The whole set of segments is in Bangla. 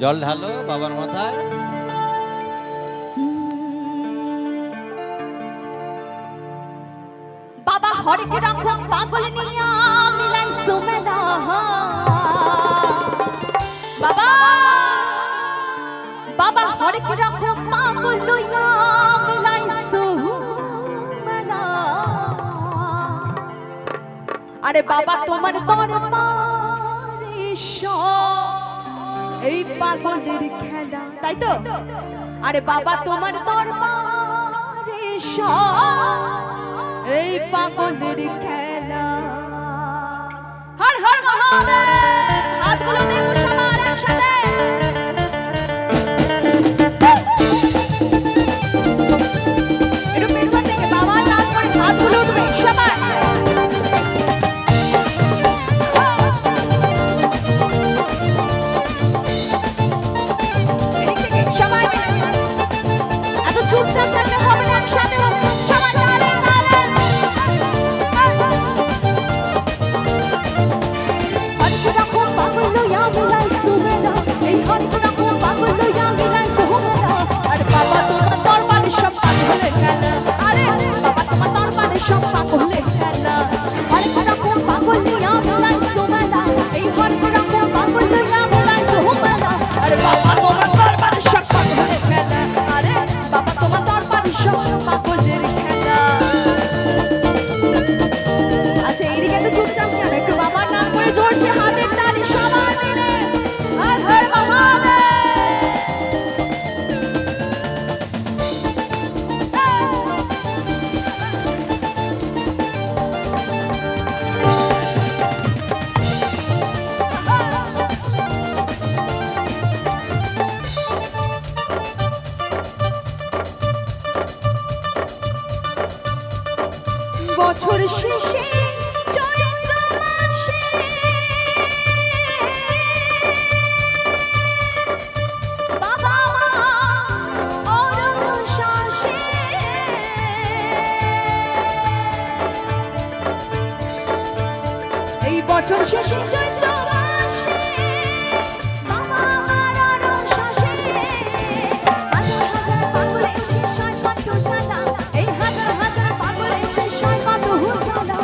জল ঢালো বাবার মাথায়। বাবা হরেক রকম পাগল নিয়া মিলাই সুমেদা। বাবা বাবা হরেক রকম পাগল লইয়া মিলাই সুমেদা। আরে বাবা তোমার দরবারে এই পাগলের খেলা, তাই তো? আরে বাবা তোমার দরবারে এই পাগলের খেলা। হর হর মহাদেব, হাতগুলো দেব সবার একসাথে। একটু পেছন থেকে বাবার নাম করে হাতগুলো উঠবে সবাই। সবাই এত চুপচাপ থাকলে হবে না, একসাথে হবে সবাই। বছর শেষে চৈত্র মাসে বাবা মা অরশ্বাসে এই বছর শেষে চৈত্র মাসে বাবা মার অরশ্বাসে হাজার হাজার পাগল এসে সর্বত্র জানা। এই হাজার হাজার পাগল এসে সর্বত্র জানা।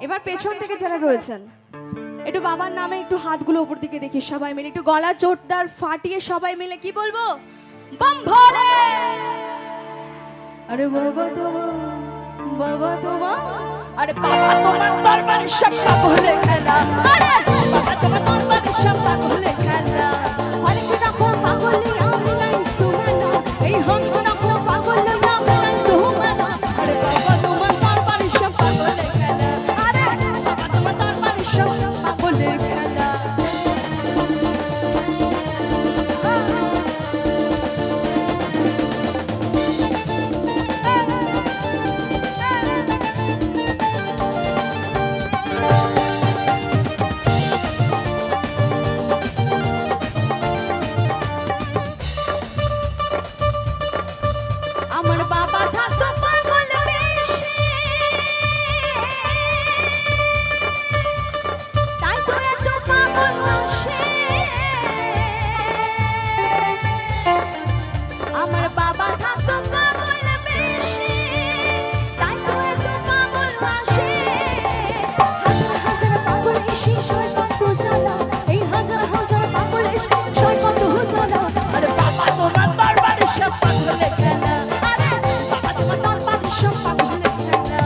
এবার পেছন থেকে যারা রয়েছেন একটু বাবার নামে একটু হাতগুলো উপর দিকে দেখি সবাই মিলে, একটু গলা জোরদার ফাটিয়ে সবাই মিলে কি বলবো? বম ভোলে। আরে বাবা তোমার, বাবা তোমার, আরে বাবা তোমার দরবারে সব পাগলে খেলা। আরে বাবা তোমার দরবারে সব পাগলে খেলা। হরেক রকম পাগল নিয়া মিলাই সুমেলা। এই হরেক রকম পাগল নিয়া মিলাই সুমেলা। আরে বাবা তোমার দরবারে সব পাগলে খেলা। আরে বাবা তোমার দরবারে সব পাগলে খেলা। আমার বাবা থাকতো পাগল বেশে, তাই তো এত পাগল আসে। আমার বাবা থাকতো পাগল বেশে, তাই তো এত পাগল আসে। হাজার হাজার পাগল এসে সর্বত্র জানা। এই হাজার হাজার পাগল এসে সর্বত্র জানা। আরে বাবা তোমার দরবারে সব পাগলে খেলা। আরে বাবা তোমার দরবারে সব পাগলে খেলা।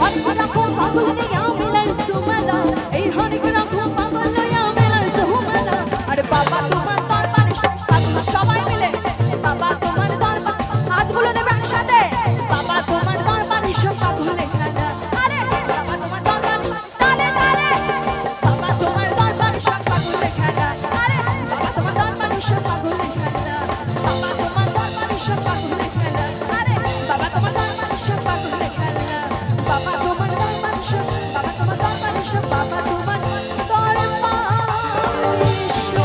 হরেক রকম পাগল নিয়া মিলাই সুমেলা। এই হরেক রকম পাগল নিয়া মিলাই সুমেলা। আরে বাবা তোমার দরবারে সব পাগল, সবাই মিলে বাবা তোমার দরবার, হাতগুলো দেবে একসাথে। বাবা তোমার দরবারে সব পাগলে খেলা। আরে বাবা তোমার দরবারে তালে তালে। বাবা তোমার দরবারে সব পাগলে খেলা। আরে বাবা তোমার দরবারে সব পাগলে খেলা। বাবা তোমার দরবারে সব পাগলে খেলা। আরে বাবা তোমার দরবারে সব পাগলে খেলা। বাবা তোমার দরবারে সব, বাবা তোমার দরবারে সব, বাবা তোমার দরবারে সব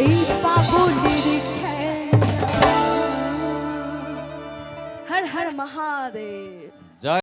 এই পাগলের খেলা। হর হর মহাদেব। জয়।